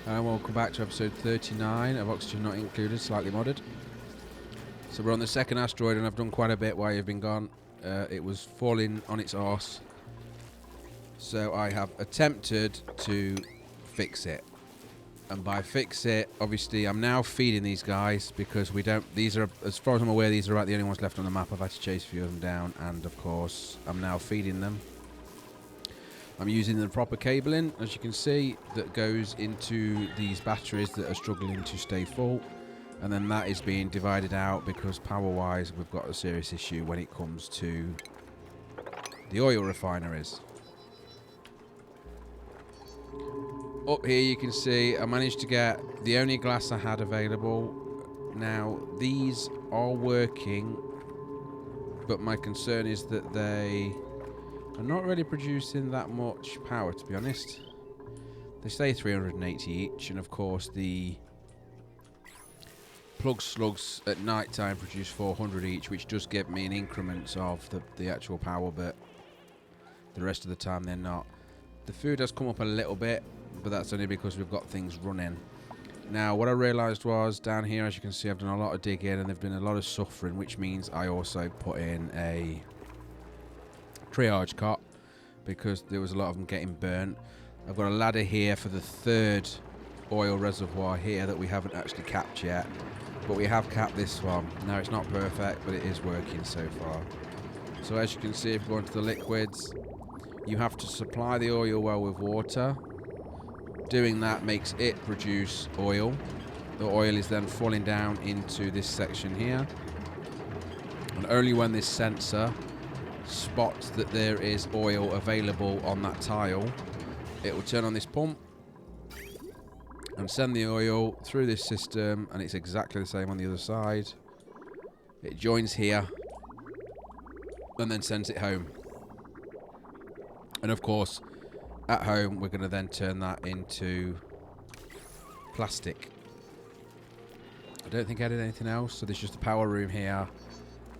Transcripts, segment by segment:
And welcome back to episode 39 of Oxygen Not Included, slightly modded. So we're on the second asteroid and I've done quite a bit while you've been gone. It was falling on its arse. So I have attempted to fix it. And by fix it, obviously I'm now feeding these guys because we don't, these are, as far as I'm aware, these are about the only ones left on the map. I've had to chase a few of them down and of course I'm now feeding them. I'm using the proper cabling, as you can see, that goes into these batteries that are struggling to stay full. And then that is being divided out because power-wise we've got a serious issue when it comes to the oil refineries. Up here you can see I managed to get the only glass I had available. Now these are working, but my concern is that they are not really producing that much power, to be honest. They say 380 each, and of course the plug slugs at night time produce 400 each, which does give me an increment of the actual power, but the rest of the time they're not. The food has come up a little bit, but that's only because we've got things running. Now what I realised was down here, as you can see, I've done a lot of digging and there've been a lot of suffering, which means I also put in a triage cot because there was a lot of them getting burnt. I've got a ladder here for the third oil reservoir here that we haven't actually capped yet, but we have capped this one. Now it's not perfect, but it is working so far. So as you can see, if you go into the liquids, you have to supply the oil well with water. Doing that makes it produce oil. The oil is then falling down into this section here, and only when this sensor spots that there is oil available on that tile, it will turn on this pump and send the oil through this system, and it's exactly the same on the other side. It joins here and then sends it home. And of course at home we're going to then turn that into plastic. I don't think I did anything else, so there's just a power room here,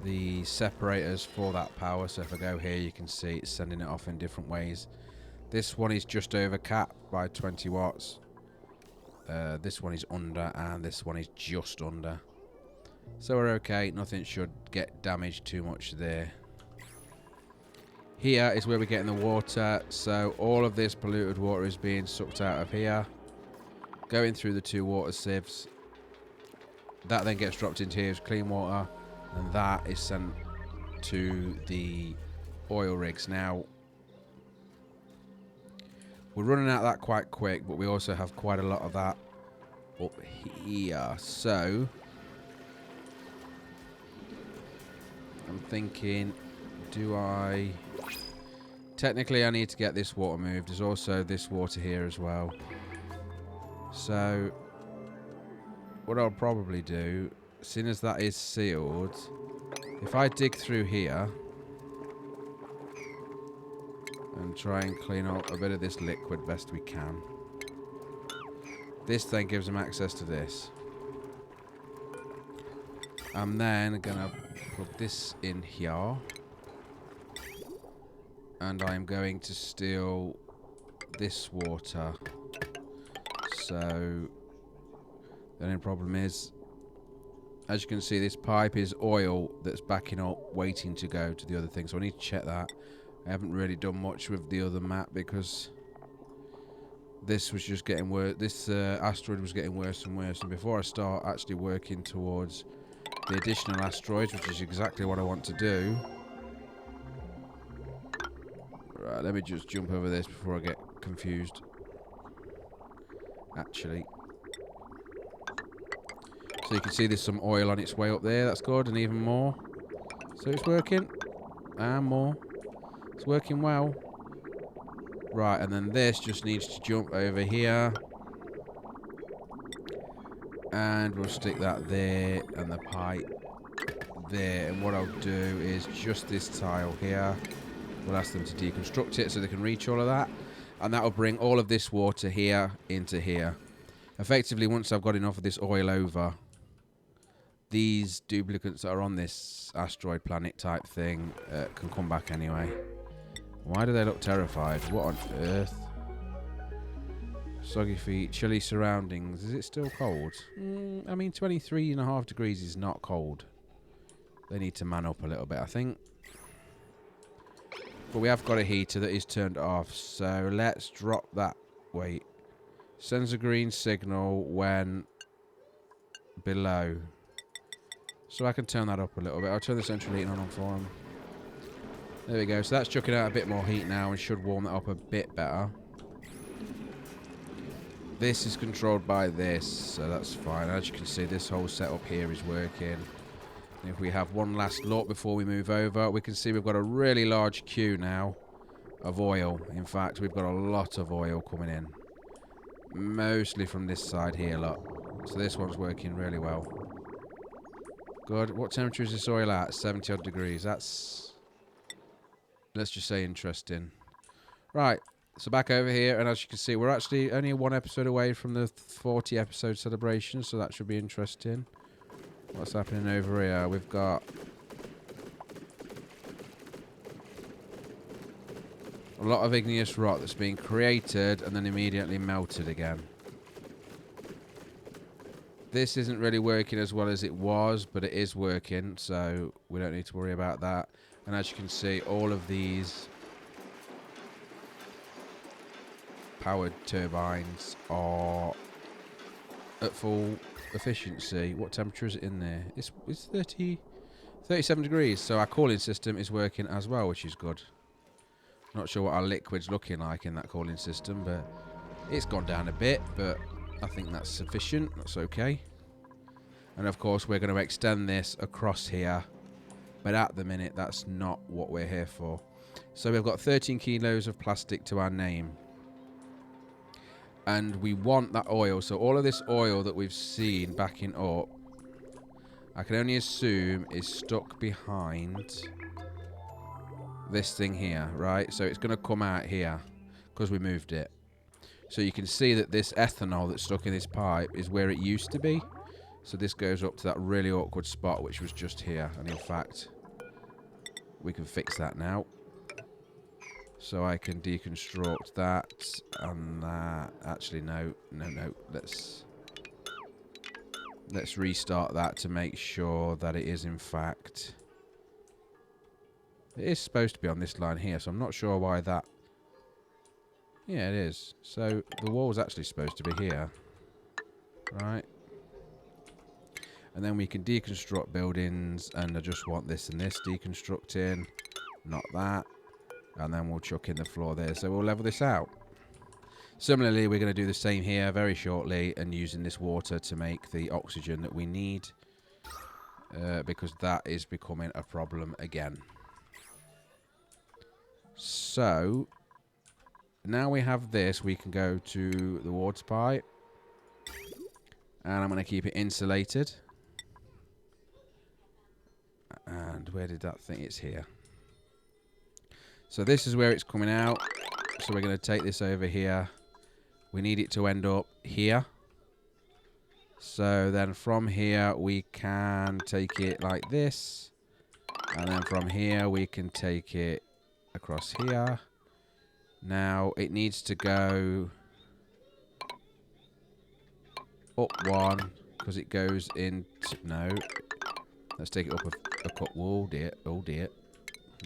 the separators for that power. So if I go here you can see it's sending it off in different ways. This one is just over capped by 20 watts. This one is under, and this one is just under. So we're okay, nothing should get damaged too much there. Here is where we're getting the water, so all of this polluted water is being sucked out of here, going through the two water sieves. That then gets dropped into here as clean water, and that is sent to the oil rigs. Now, we're running out of that quite quick, but we also have quite a lot of that up here. So, I'm thinking, do I... Technically, I need to get this water moved. There's also this water here as well. So, what I'll probably do, seeing as that is sealed, if I dig through here and try and clean up a bit of this liquid best we can, this then gives them access to this. I'm then gonna put this in here, and I'm going to steal this water. So the only problem is, as you can see, this pipe is oil that's backing up, waiting to go to the other thing. So I need to check that. I haven't really done much with the other map because this was just getting worse. This asteroid was getting worse and worse. And before I start actually working towards the additional asteroids, which is exactly what I want to do. Right, let me just jump over this before I get confused. Actually. So you can see there's some oil on its way up there. That's good, and even more. So it's working. And more. It's working well. Right, and then this just needs to jump over here. And we'll stick that there, and the pipe there. And what I'll do is just this tile here. We'll ask them to deconstruct it so they can reach all of that. And that will bring all of this water here into here. Effectively, once I've got enough of this oil over, these duplicates that are on this asteroid planet type thing can come back anyway. Why do they look terrified? What on earth? Soggy feet, chilly surroundings. Is it still cold? I mean, 23.5 degrees is not cold. They need to man up a little bit, I think. But we have got a heater that is turned off, so let's drop that. Wait. Sends a green signal when below. So I can turn that up a little bit. I'll turn the central heating on for them. There we go. So that's chucking out a bit more heat now and should warm that up a bit better. This is controlled by this, so that's fine. As you can see, this whole setup here is working. And if we have one last look before we move over, we can see we've got a really large queue now of oil. In fact, we've got a lot of oil coming in. Mostly from this side here, look. So this one's working really well. Good. What temperature is this oil at? 70 odd degrees. That's, let's just say, interesting. Right. So back over here, and as you can see, we're actually only one episode away from the 40 episode celebration, so that should be interesting. What's happening over here? We've got a lot of igneous rock that's being created and then immediately melted again. This isn't really working as well as it was, but it is working, so we don't need to worry about that. And as you can see, all of these powered turbines are at full efficiency. What temperature is it in there? It's 37 degrees, so our cooling system is working as well, which is good. Not sure what our liquid's looking like in that cooling system, but it's gone down a bit, but I think that's sufficient. That's okay. And of course, we're going to extend this across here, but at the minute, that's not what we're here for. So we've got 13 kilos of plastic to our name. And we want that oil. So all of this oil that we've seen backing up, I can only assume is stuck behind this thing here, right? So it's going to come out here because we moved it. So you can see that this ethanol that's stuck in this pipe is where it used to be. So this goes up to that really awkward spot, which was just here. And in fact, we can fix that now. So I can deconstruct that and that. Actually, no. Let's restart that to make sure that it is in fact. It is supposed to be on this line here, so I'm not sure why that. Yeah, it is. So the wall's actually supposed to be here, right? And then we can deconstruct buildings, and I just want this and this deconstructing, not that. And then we'll chuck in the floor there. So we'll level this out. Similarly, we're going to do the same here very shortly and using this water to make the oxygen that we need. Because that is becoming a problem again. So, now we have this, we can go to the water pipe. And I'm going to keep it insulated. And where did that thing? It's here. So this is where it's coming out. So we're going to take this over here. We need it to end up here. So then from here we can take it like this. And then from here we can take it across here. Now it needs to go up one because it goes into... No. Let's take it up a cut. Oh dear. Oh dear.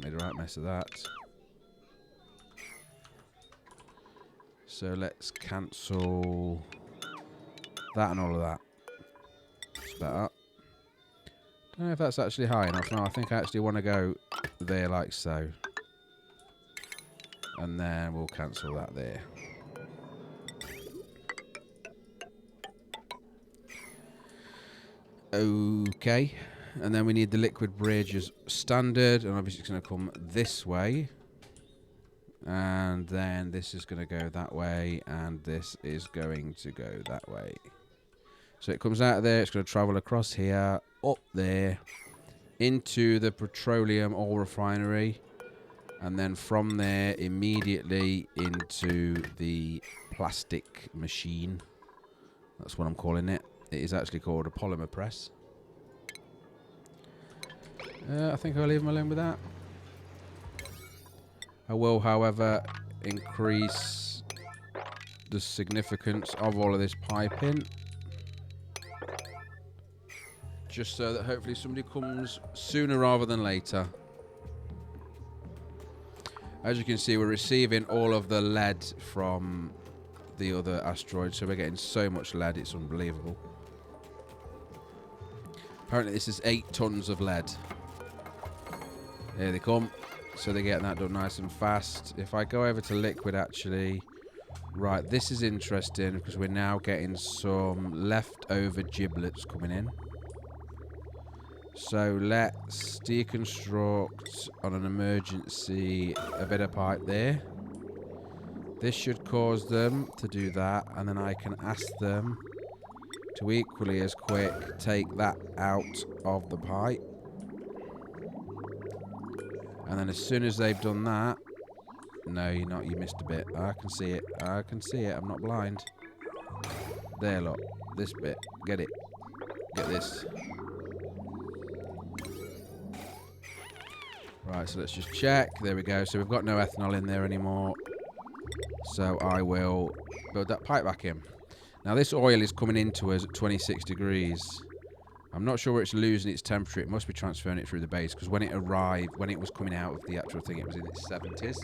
Made a right mess of that. So let's cancel that and all of that. It's better. Don't know if that's actually high enough. No, I think I actually want to go there like so. And then we'll cancel that there. Okay. And then we need the liquid bridge as standard. And obviously it's going to come this way. And then this is going to go that way. And this is going to go that way. So it comes out of there. It's going to travel across here. Up there. Into the petroleum oil refinery. And then from there immediately into the plastic machine. That's what I'm calling it. It is actually called a polymer press. I think I'll leave him alone with that. I will, however, increase the significance of all of this piping. Just so that hopefully somebody comes sooner rather than later. As you can see, we're receiving all of the lead from the other asteroid, so we're getting so much lead, it's unbelievable. Apparently this is 8 tons of lead. Here they come. So they're getting that done nice and fast. If I go over to liquid, actually... Right, this is interesting because we're now getting some leftover giblets coming in. So let's deconstruct on an emergency a bit of pipe there. This should cause them to do that, and then I can ask them to equally as quick take that out of the pipe. And then as soon as they've done that... No, you're not. You missed a bit. I can see it. I can see it. I'm not blind. There, look. This bit. Get it. Get this. Right, so let's just check. There we go. So we've got no ethanol in there anymore. So I will build that pipe back in. Now this oil is coming into us at 26 degrees. I'm not sure where it's losing its temperature. It must be transferring it through the base, because when it arrived, when it was coming out of the actual thing, it was in its 70s.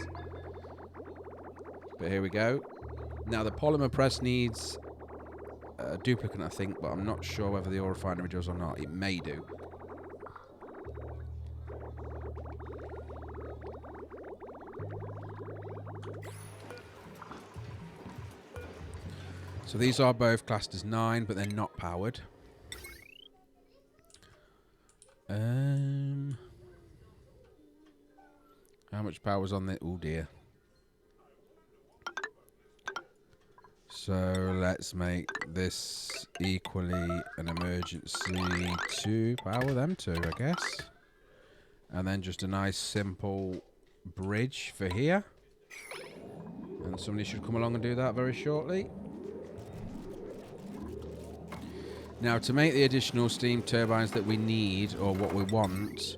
But here we go. Now the polymer press needs a duplicate, I think, but I'm not sure whether the oil refinery does or not. It may do. So these are both classed as 9, but they're not powered. How much power's on the... Oh dear. So let's make this equally an emergency to power them two, I guess. And then just a nice simple bridge for here. And somebody should come along and do that very shortly. Now, to make the additional steam turbines that we need, or what we want,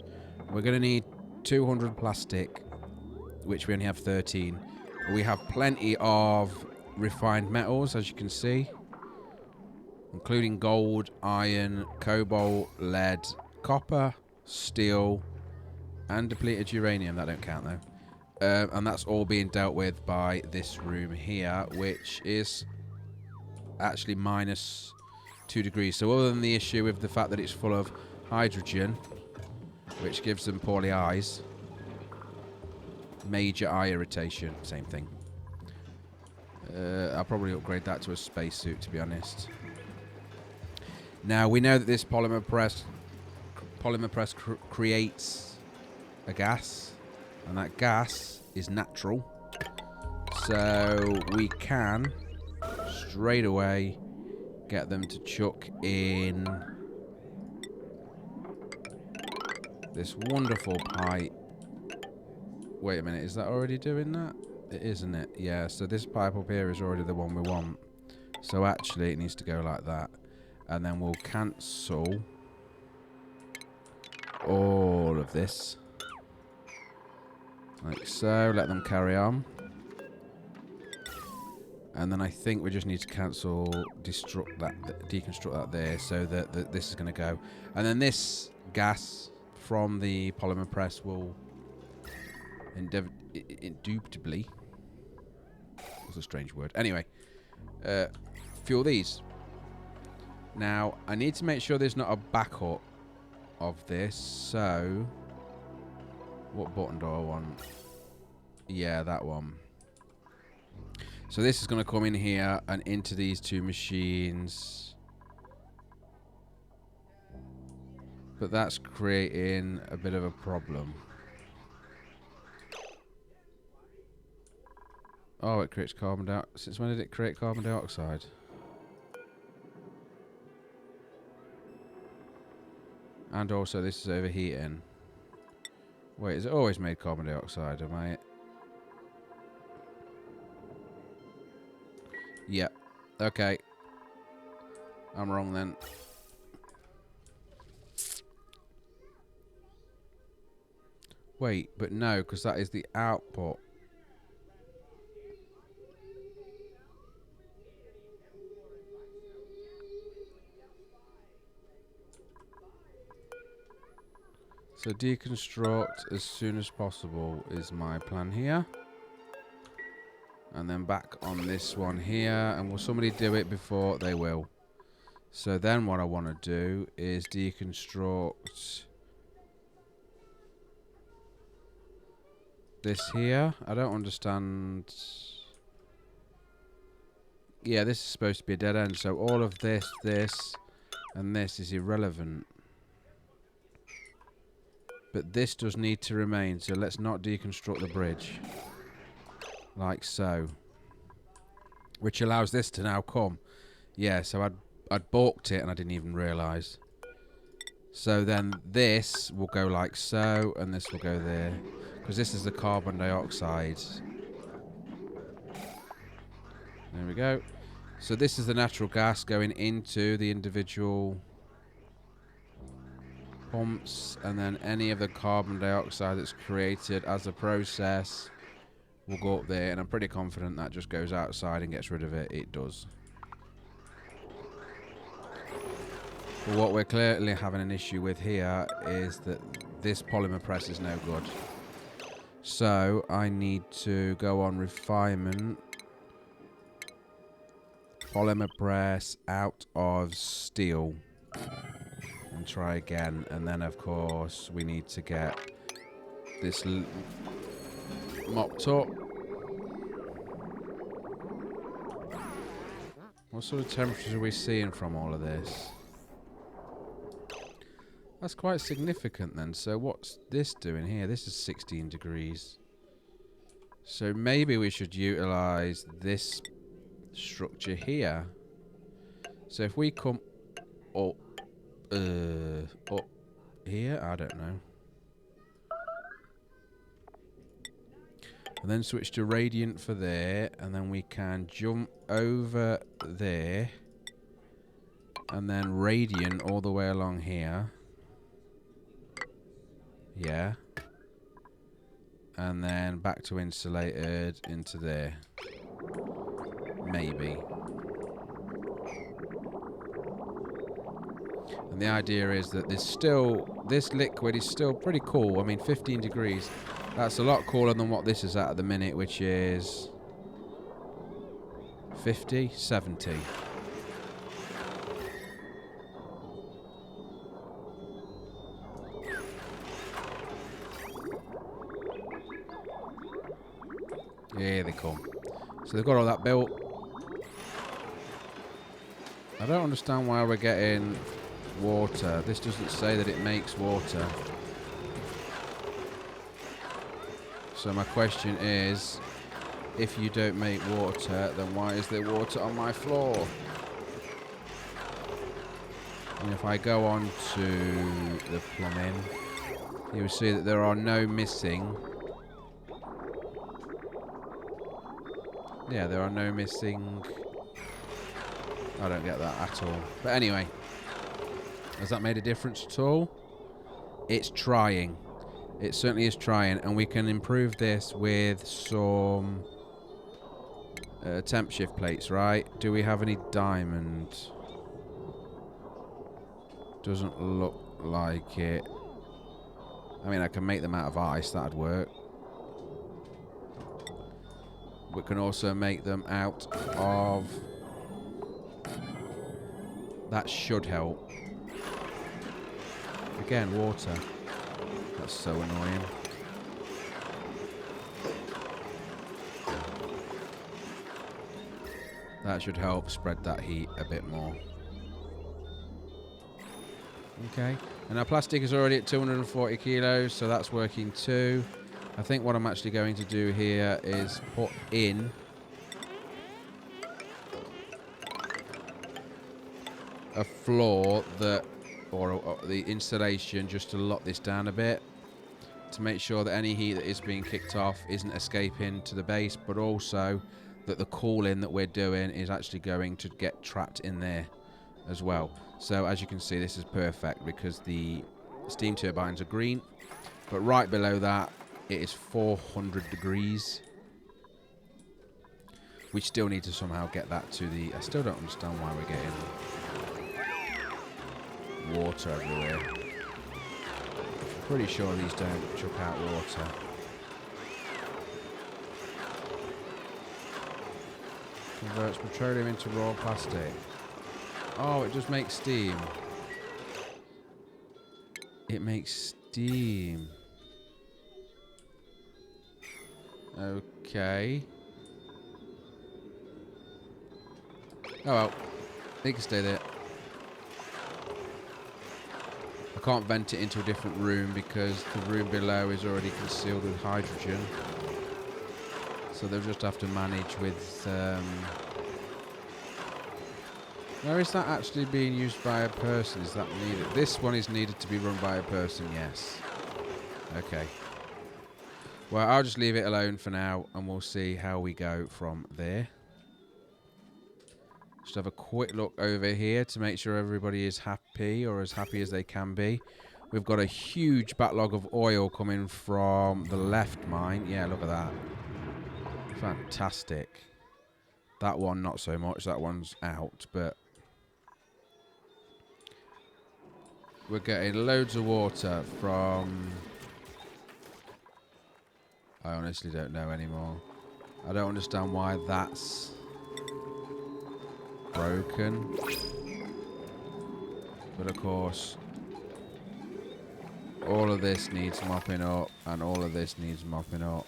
we're going to need 200 plastic, which we only have 13. We have plenty of refined metals, as you can see, including gold, iron, cobalt, lead, copper, steel, and depleted uranium. That don't count, though. And that's all being dealt with by this room here, which is actually minus 2 degrees. So other than the issue with the fact that it's full of hydrogen, which gives them poorly eyes, major eye irritation, same thing. I'll probably upgrade that to a spacesuit, to be honest. Now we know that this polymer press creates a gas, and that gas is natural. So we can straight away get them to chuck in this wonderful pipe. Wait a minute, is that already doing that? It is, isn't it? Yeah, so this pipe up here is already the one we want. So actually it needs to go like that. And then we'll cancel all of this. Like so, let them carry on. And then I think we just need to deconstruct that there, so that this is going to go. And then this gas from the polymer press will indubitably, that's a strange word. Anyway, fuel these. Now, I need to make sure there's not a backup of this, so what button do I want? Yeah, that one. So this is going to come in here and into these two machines. But that's creating a bit of a problem. Oh, it creates carbon dioxide. Since when did it create carbon dioxide? And also this is overheating. Wait, has it always made carbon dioxide? Am I... Yep. Okay. I'm wrong then. Wait, but no, because that is the output. So deconstruct as soon as possible is my plan here. And then back on this one here. And will somebody do it before they will? So then what I want to do is deconstruct this here. I don't understand. Yeah, this is supposed to be a dead end. So all of this, this, and this is irrelevant. But this does need to remain. So let's not deconstruct the bridge. Like so. Which allows this to now come. Yeah, so I'd balked it and I didn't even realise. So then this will go like so, and this will go there. Because this is the carbon dioxide. There we go. So this is the natural gas going into the individual pumps, and then any of the carbon dioxide that's created as a process will go up there, and I'm pretty confident that just goes outside and gets rid of it. It does. But what we're clearly having an issue with here is that this polymer press is no good. So I need to go on refinement, polymer press out of steel, and try again. And then of course we need to get this mopped up. What sort of temperatures are we seeing from all of this? That's quite significant then. So what's this doing here? This is 16 degrees. So maybe we should utilize this structure here. So if we come up here, I don't know. And then switch to radiant for there, and then we can jump over there, and then radiant all the way along here. Yeah. And then back to insulated into there. Maybe. And the idea is that there's still, this liquid is still pretty cool. I mean, 15 degrees. That's a lot cooler than what this is at the minute, which is 50, 70. Here they come. So they've got all that built. I don't understand why we're getting water. This doesn't say that it makes water. So my question is, if you don't make water, then why is there water on my floor? And if I go on to the plumbing, you will see that there are no missing. Yeah, there are no missing. I don't get that at all. But anyway, has that made a difference at all? It's trying. It certainly is trying, and we can improve this with some temp shift plates, right? Do we have any diamond? Doesn't look like it. I mean, I can make them out of ice, that'd work. We can also make them out of... That should help. Again, water. That's so annoying. That should help spread that heat a bit more. Okay. And our plastic is already at 240 kilos, so that's working too. I think what I'm actually going to do here is put in a floor that, or the insulation, just to lock this down a bit, to make sure that any heat that is being kicked off isn't escaping to the base, but also that the cooling that we're doing is actually going to get trapped in there as well. So as you can see, this is perfect because the steam turbines are green, but right below that it is 400 degrees. We still need to somehow get that to the... I still don't understand why we're getting water everywhere. Pretty sure these don't chuck out water. Converts petroleum into raw plastic. Oh, it just makes steam. It makes steam. Okay. Oh well. It can stay there. I can't vent it into a different room because the room below is already concealed with hydrogen. So they'll just have to manage with... Now, is that actually being used by a person? Is that needed? This one is needed to be run by a person, yes. Okay. Well, I'll just leave it alone for now, and we'll see how we go from there. Just have a quick look over here to make sure everybody is happy, or as happy as they can be. We've got a huge backlog of oil coming from the left mine. Yeah, look at that. Fantastic. That one, not so much. That one's out, but... we're getting loads of water from... I honestly don't know anymore. I don't understand why that's broken. But of course, all of this needs mopping up, and all of this needs mopping up.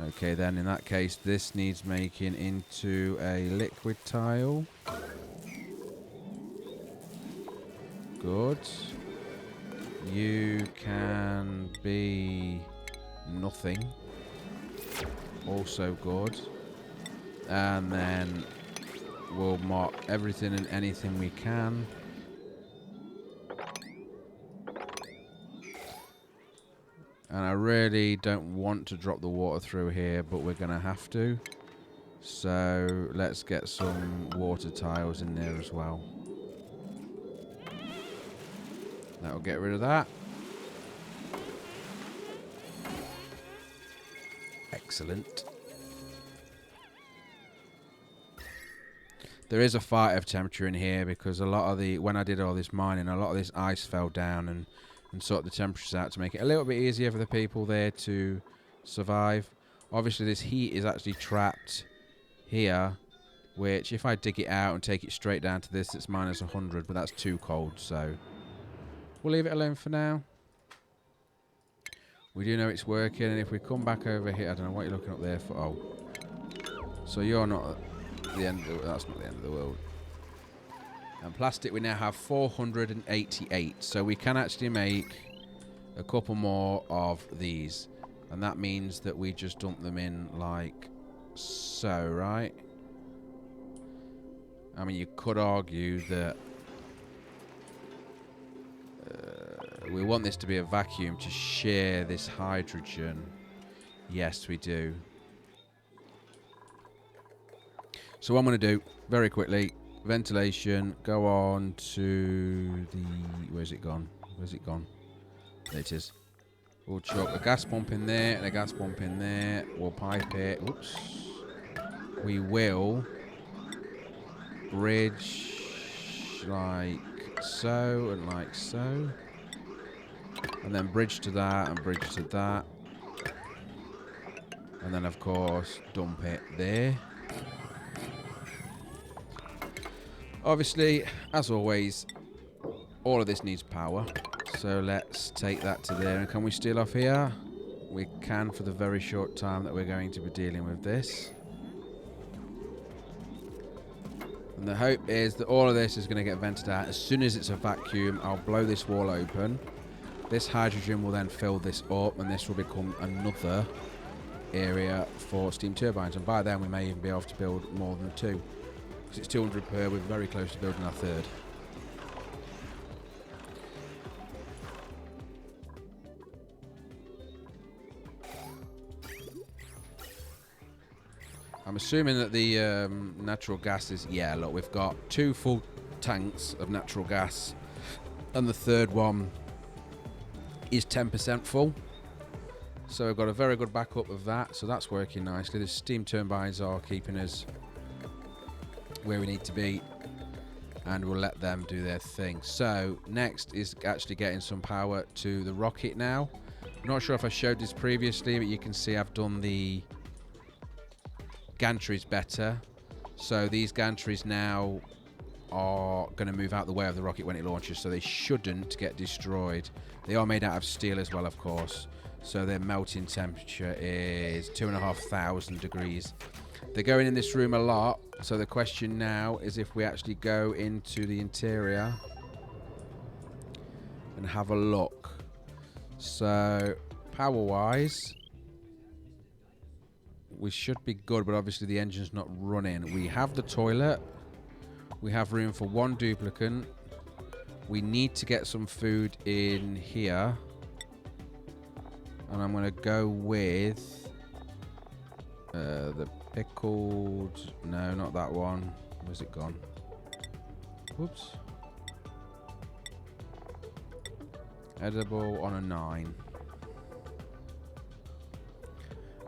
Okay, then in that case, this needs making into a liquid tile. Good. You can be nothing. Also good. And then we'll mop everything and anything we can. And I really don't want to drop the water through here, but we're going to have to. So let's get some water tiles in there as well. That'll get rid of that. Excellent. There is a fight of temperature in here because a lot of the... when I did all this mining, a lot of this ice fell down and sorted the temperatures out to make it a little bit easier for the people there to survive. Obviously, this heat is actually trapped here, which if I dig it out and take it straight down to this, it's minus 100, but that's too cold, so we'll leave it alone for now. We do know it's working, and if we come back over here, I don't know what you're looking up there for. Oh, so you're not at the end of the, that's not the end of the world. And plastic, we now have 488, so we can actually make a couple more of these, and that means that we just dump them in like so, right? I mean, you could argue that we want this to be a vacuum to share this hydrogen. Yes, we do. So what I'm going to do, very quickly, ventilation, go on to the... where's it gone? Where's it gone? There it is. We'll chuck a gas pump in there and a gas pump in there. We'll pipe it. Oops. We will bridge like so and like so. And then bridge to that and bridge to that. And then, of course, dump it there. Obviously, as always, all of this needs power. So let's take that to there. And can we steal off here? We can for the very short time that we're going to be dealing with this. And the hope is that all of this is going to get vented out. As soon as it's a vacuum, I'll blow this wall open. This hydrogen will then fill this up, and this will become another area for steam turbines. And by then, we may even be able to build more than two. Because it's 200 per, we're very close to building our third. I'm assuming that the natural gas is... yeah, look, we've got 2 full tanks of natural gas, and the third one is 10% full. So we've got a very good backup of that, so that's working nicely. The steam turbines are keeping us where we need to be. and we'll let them do their thing. So next is actually getting some power to the rocket now. I'm not sure if I showed this previously, but you can see I've done the gantries better. So these gantries now are going to move out the way of the rocket when it launches, so they shouldn't get destroyed. They are made out of steel as well, of course, so their melting temperature is 2,500 degrees. They're going in this room a lot, so the question now is if we actually go into the interior and have a look. So power wise we should be good, but obviously the engine's not running. We have the toilet, we have room for one duplicant, we need to get some food in here, and I'm going to go with the pickled, no, not that one. Where's it gone? Whoops. Edible on a 9.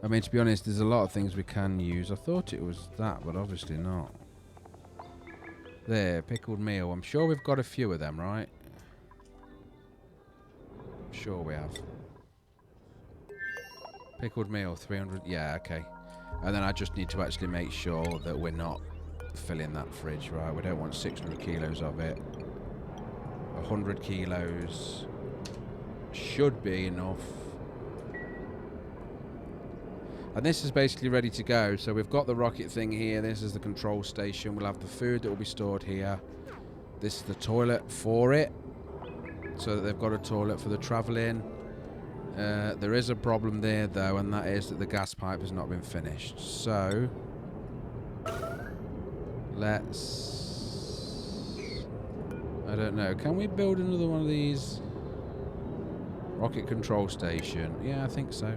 I mean, to be honest, there's a lot of things we can use. I thought it was that, but obviously not. There, pickled meal. I'm sure we've got a few of them, right? I'm sure we have. Pickled meal, 300. Yeah, okay. And then I just need to actually make sure that we're not filling that fridge, right? We don't want 600 kilos of it. 100 kilos should be enough. And this is basically ready to go. So we've got the rocket thing here. This is the control station. We'll have the food that will be stored here. This is the toilet for it, so that they've got a toilet for the travelling. There is a problem there though, and that is that the gas pipe has not been finished. So let's, I don't know, can we build another one of these? Rocket control station. Yeah, I think so.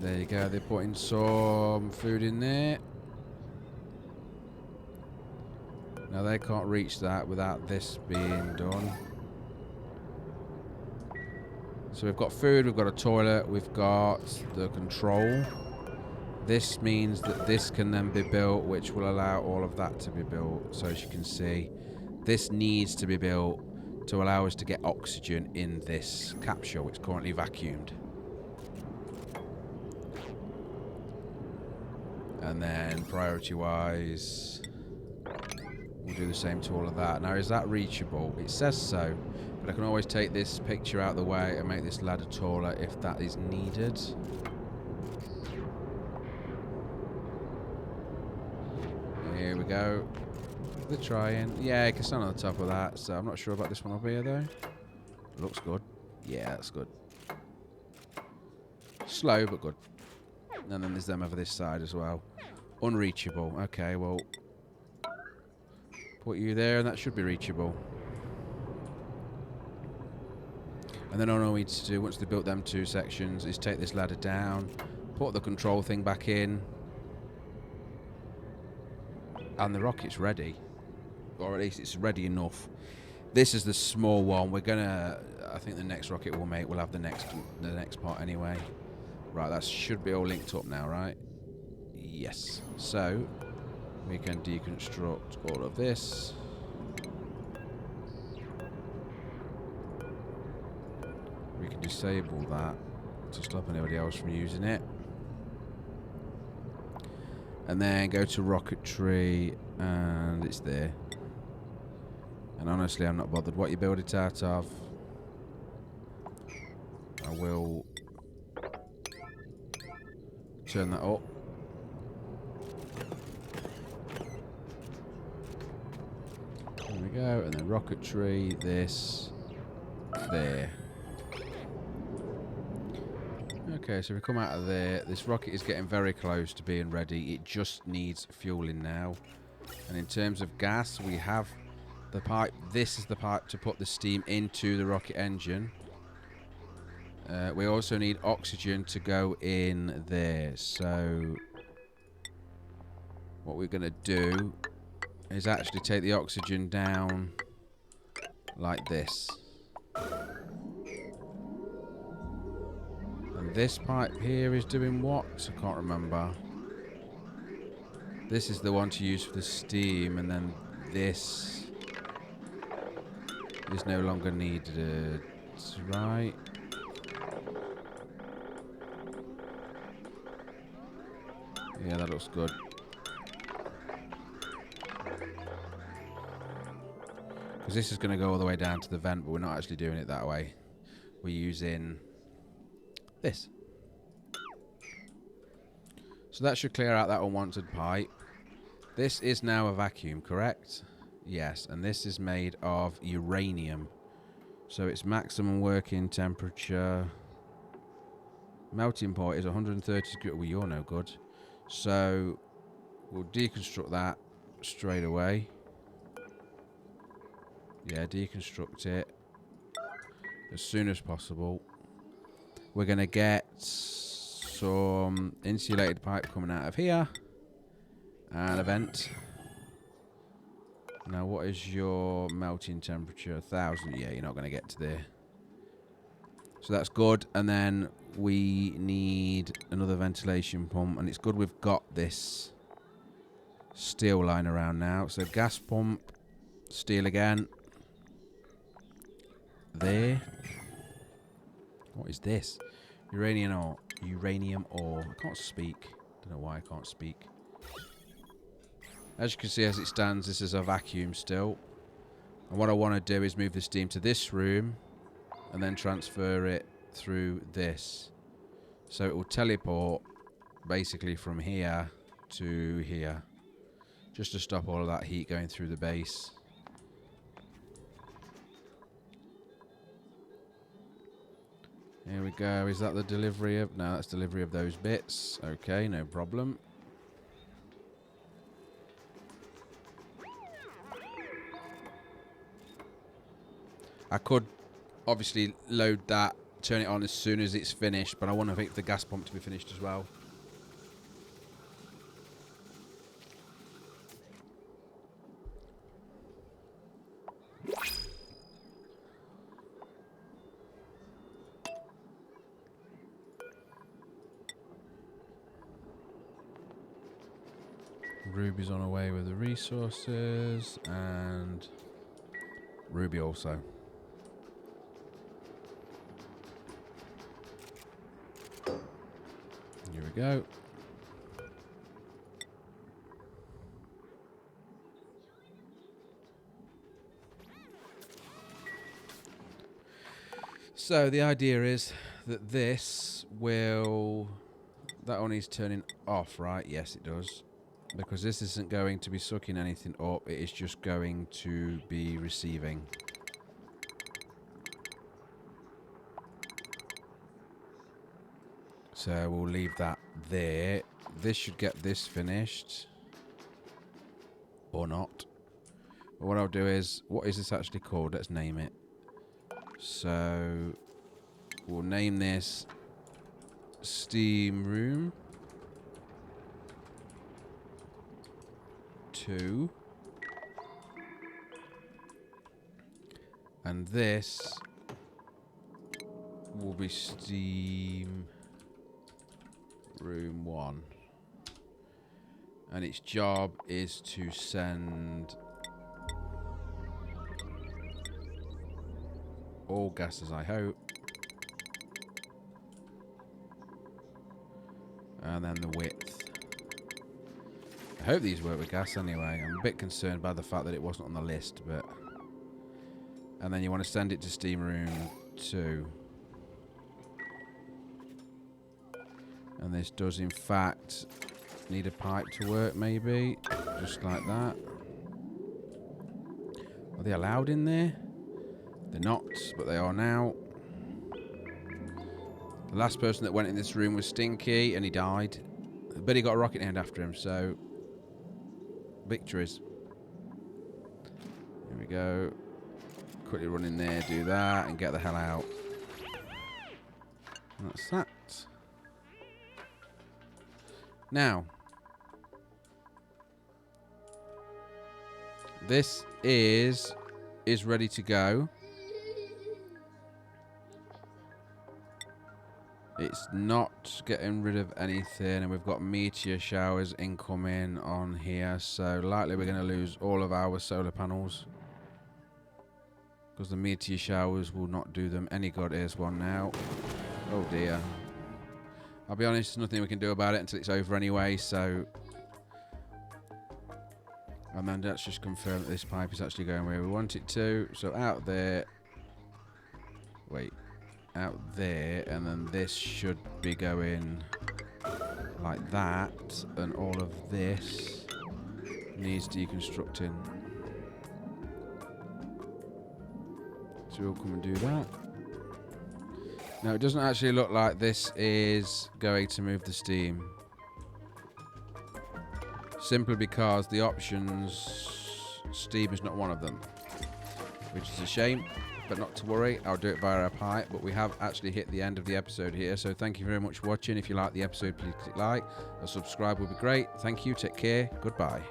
There you go, they're putting some food in there. Now they can't reach that without this being done. So we've got food, we've got a toilet, we've got the control. This means that this can then be built, which will allow all of that to be built. So as you can see, this needs to be built to allow us to get oxygen in this capsule, which is currently vacuumed. And then priority-wise, we'll do the same to all of that. Now, is that reachable? It says so, but I can always take this picture out of the way and make this ladder taller if that is needed. Here we go. They're trying. Yeah, you can stand on the top of that, so I'm not sure about this one over here, though. Looks good. Yeah, that's good. Slow, but good. And then there's them over this side as well. Unreachable. Okay, well, put you there, and that should be reachable. And then all we need to do, once they built them two sections, is take this ladder down, put the control thing back in, and the rocket's ready. Or at least it's ready enough. This is the small one. We're gonna, I think the next rocket we'll make will have the next part anyway. Right, that should be all linked up now, right? Yes. So we can deconstruct all of this. We can disable that to stop anybody else from using it. And then go to rocketry, and it's there. And honestly, I'm not bothered what you build it out of. I will turn that up. There we go, and then rocketry, this, there. Okay, so we come out of there. This rocket is getting very close to being ready. It just needs fueling now. And in terms of gas, we have the pipe. This is the pipe to put the steam into the rocket engine. We also need oxygen to go in there. So what we're going to do is actually take the oxygen down like this. And this pipe here is doing what? I can't remember. This is the one to use for the steam, and then this is no longer needed, right? Yeah, that looks good. Because this is going to go all the way down to the vent, but we're not actually doing it that way. We're using this. So that should clear out that unwanted pipe. This is now a vacuum, correct? Yes, and this is made of uranium. So its maximum working temperature. Melting point is 130 degrees. Well, you're no good. So we'll deconstruct that straight away. Yeah, deconstruct it as soon as possible. We're going to get some insulated pipe coming out of here. And a vent. Now, what is your melting temperature? 1,000. Yeah, you're not going to get to there. So that's good. And then we need another ventilation pump. And it's good we've got this steel line around now. So gas pump, steel again. There. What is this? Uranium ore. Uranium ore. I can't speak. Don't know why I can't speak. As you can see, as it stands, this is a vacuum still. And what I want to do is move the steam to this room and then transfer it through this. So it will teleport basically from here to here. Just to stop all of that heat going through the base. Here we go. Is that the delivery of... No, that's delivery of those bits. Okay, no problem. I could obviously load that, turn it on as soon as it's finished, but I want to wait for the gas pump to be finished as well. Ruby's on her way with the resources, and Ruby also. Here we go. So the idea is that this will... That one is turning off, right? Yes, it does. Because this isn't going to be sucking anything up. It is just going to be receiving. So we'll leave that there. This should get this finished. Or not. But what I'll do is... What is this actually called? Let's name it. So... We'll name this... Steam Room 2. And this... will be Steam... Room 1. And its job is to send all gases, I hope. And then the width. I hope these work with gas anyway. I'm a bit concerned by the fact that it wasn't on the list, but... And then you want to send it to Steam Room 2. And this does, in fact, need a pipe to work, maybe. Just like that. Are they allowed in there? They're not, but they are now. The last person that went in this room was Stinky, and he died. But he got a rocket named after him, so... Victories. Here we go. Quickly run in there, do that, and get the hell out. And that's that. Now, this is ready to go. It's not getting rid of anything, and we've got meteor showers incoming on here, so likely we're going to lose all of our solar panels because the meteor showers will not do them any good. Here's one now. Oh dear. I'll be honest, there's nothing we can do about it until it's over anyway, so... And then let's just confirm that this pipe is actually going where we want it to. So out there... Wait. Out there, and then this should be going like that, and all of this needs deconstructing. So we'll come and do that. Now it doesn't actually look like this is going to move the steam, simply because the options, steam is not one of them, which is a shame. But not to worry, I'll do it via a pipe. But we have actually hit the end of the episode here, so thank you very much for watching. If you like the episode, please click like. A subscribe would be great. Thank you, take care, goodbye.